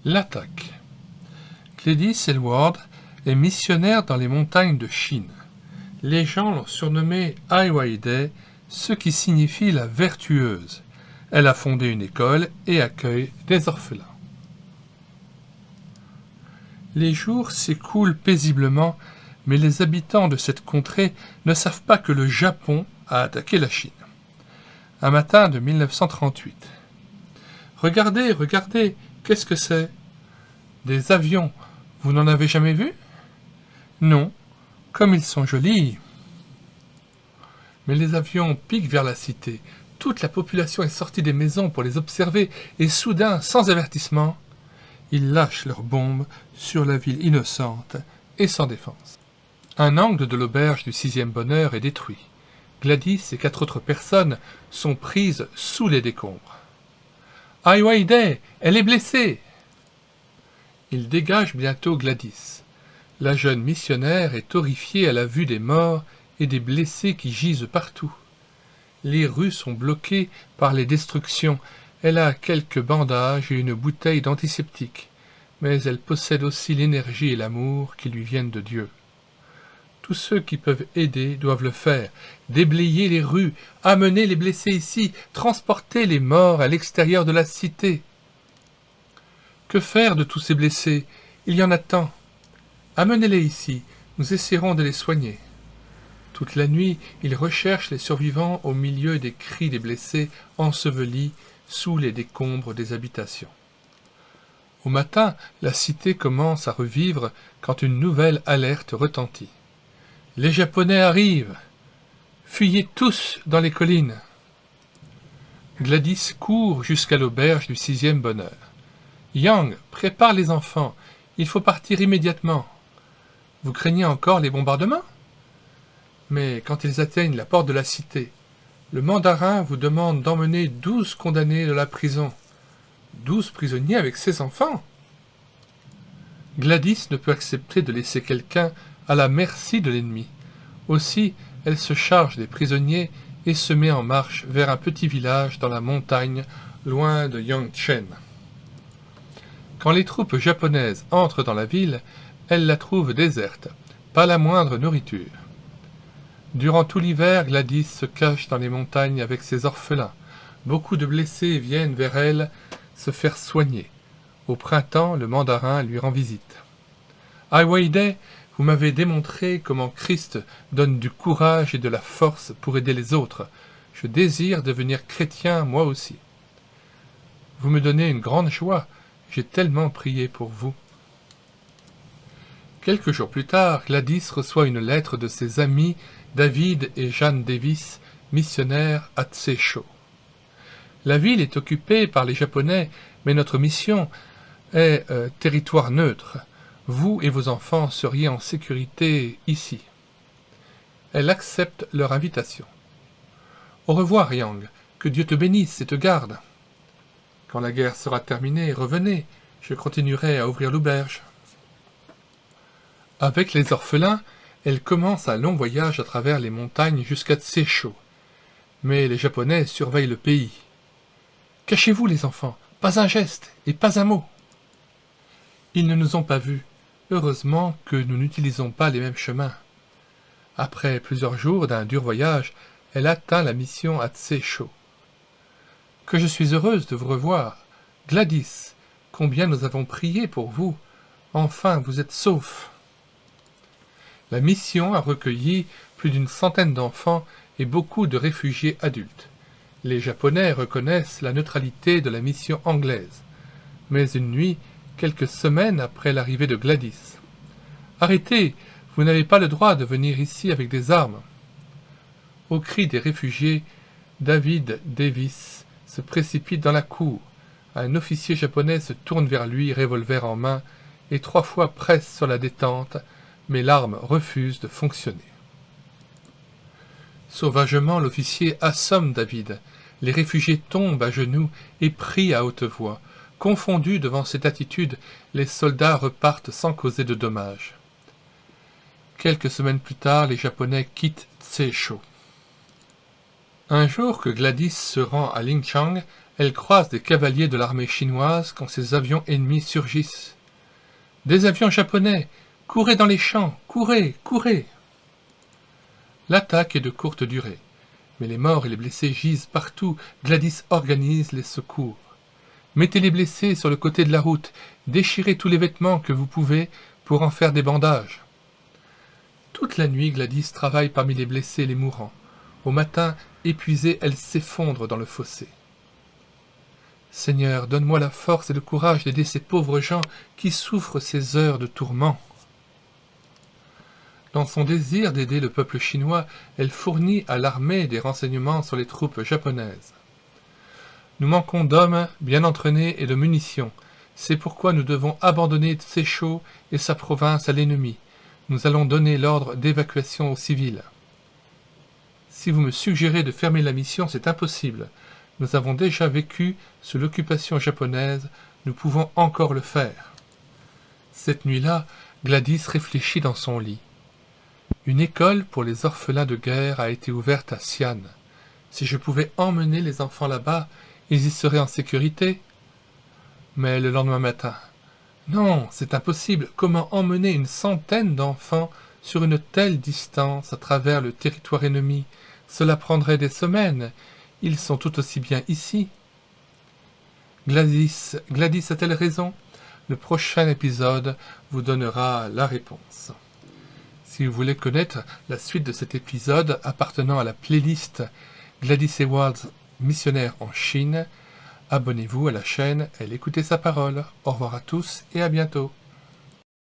L'attaque. Gladys Aylward est missionnaire dans les montagnes de Chine. Les gens l'ont surnommée Ai Weiwei, ce qui signifie la vertueuse. Elle a fondé une école et accueille des orphelins. Les jours s'écoulent paisiblement, mais les habitants de cette contrée ne savent pas que le Japon a attaqué la Chine. Un matin de 1938. « Regardez, regardez, qu'est-ce que c'est ? Des avions, vous n'en avez jamais vu ? Non, comme ils sont jolis. » Mais les avions piquent vers la cité. Toute la population est sortie des maisons pour les observer, et soudain, sans avertissement, ils lâchent leurs bombes sur la ville innocente et sans défense. Un angle de l'auberge du 6e bonheur est détruit. Gladys et 4 autres personnes sont prises sous les décombres. « Ai Weiwei, elle est blessée !» Ils dégagent bientôt Gladys. La jeune missionnaire est horrifiée à la vue des morts et des blessés qui gisent partout. Les rues sont bloquées par les destructions. Elle a quelques bandages et une bouteille d'antiseptique, mais elle possède aussi l'énergie et l'amour qui lui viennent de Dieu. Tous ceux qui peuvent aider doivent le faire, déblayer les rues, amener les blessés ici, transporter les morts à l'extérieur de la cité. Que faire de tous ces blessés? Il y en a tant. Amenez-les ici, nous essaierons de les soigner. Toute la nuit, ils recherchent les survivants au milieu des cris des blessés ensevelis sous les décombres des habitations. Au matin, la cité commence à revivre quand une nouvelle alerte retentit. « Les Japonais arrivent! Fuyez tous dans les collines !» Gladys court jusqu'à l'auberge du 6e bonheur. « Yang, prépare les enfants, il faut partir immédiatement. Vous craignez encore les bombardements ? Mais quand ils atteignent la porte de la cité, le mandarin vous demande d'emmener 12 condamnés de la prison. 12 prisonniers avec ses enfants. Gladys ne peut accepter de laisser quelqu'un à la merci de l'ennemi. Aussi, elle se charge des prisonniers et se met en marche vers un petit village dans la montagne, loin de Yangchen. Quand les troupes japonaises entrent dans la ville, elles la trouvent déserte, pas la moindre nourriture. Durant tout l'hiver, Gladys se cache dans les montagnes avec ses orphelins. Beaucoup de blessés viennent vers elle se faire soigner. Au printemps, le mandarin lui rend visite. « Ai Weiwei, vous m'avez démontré comment Christ donne du courage et de la force pour aider les autres. Je désire devenir chrétien moi aussi. Vous me donnez une grande joie. J'ai tellement prié pour vous. » Quelques jours plus tard, Gladys reçoit une lettre de ses amis David et Jeanne Davis, missionnaires à Tsecho. La ville est occupée par les Japonais, mais notre mission est territoire neutre. Vous et vos enfants seriez en sécurité ici. Elle accepte leur invitation. Au revoir, Yang. Que Dieu te bénisse et te garde. Quand la guerre sera terminée, revenez. Je continuerai à ouvrir l'auberge. Avec les orphelins, elle commence un long voyage à travers les montagnes jusqu'à Tsecho. Mais les Japonais surveillent le pays. Cachez-vous, les enfants, pas un geste et pas un mot. Ils ne nous ont pas vus. Heureusement que nous n'utilisons pas les mêmes chemins. Après plusieurs jours d'un dur voyage, elle atteint la mission à Tsecho. Que je suis heureuse de vous revoir. Gladys, combien nous avons prié pour vous. Enfin, vous êtes saufs. La mission a recueilli plus d'une centaine d'enfants et beaucoup de réfugiés adultes. Les Japonais reconnaissent la neutralité de la mission anglaise. Mais une nuit, quelques semaines après l'arrivée de Gladys. « Arrêtez, vous n'avez pas le droit de venir ici avec des armes. » Au cri des réfugiés, David Davis se précipite dans la cour. Un officier japonais se tourne vers lui, revolver en main, et 3 fois presse sur la détente, mais l'arme refuse de fonctionner. Sauvagement, l'officier assomme David. Les réfugiés tombent à genoux et prient à haute voix. Confondus devant cette attitude, les soldats repartent sans causer de dommages. Quelques semaines plus tard, les Japonais quittent Tsecho. Un jour que Gladys se rend à Linchang, elle croise des cavaliers de l'armée chinoise quand ces avions ennemis surgissent. « Des avions japonais! Courez dans les champs! Courez! Courez !» L'attaque est de courte durée, mais les morts et les blessés gisent partout. Gladys organise les secours. Mettez les blessés sur le côté de la route, déchirez tous les vêtements que vous pouvez pour en faire des bandages. Toute la nuit, Gladys travaille parmi les blessés et les mourants. Au matin, épuisée, elle s'effondre dans le fossé. Seigneur, donne-moi la force et le courage d'aider ces pauvres gens qui souffrent ces heures de tourment. Dans son désir d'aider le peuple chinois, elle fournit à l'armée des renseignements sur les troupes japonaises. Nous manquons d'hommes bien entraînés et de munitions. C'est pourquoi nous devons abandonner Tséchaux et sa province à l'ennemi. Nous allons donner l'ordre d'évacuation aux civils. Si vous me suggérez de fermer la mission, c'est impossible. Nous avons déjà vécu sous l'occupation japonaise, nous pouvons encore le faire. Cette nuit-là, Gladys réfléchit dans son lit. Une école pour les orphelins de guerre a été ouverte à Xi'an. Si je pouvais emmener les enfants là-bas, ils y seraient en sécurité. Mais le lendemain matin, non, c'est impossible. Comment emmener une centaine d'enfants sur une telle distance à travers le territoire ennemi? Cela prendrait des semaines. Ils sont tout aussi bien ici. Gladys a-t-elle raison? Le prochain épisode vous donnera la réponse. Si vous voulez connaître la suite de cet épisode appartenant à la playlist Gladys Edwards, missionnaire en Chine, abonnez-vous à la chaîne et écoutez sa parole. Au revoir à tous et à bientôt.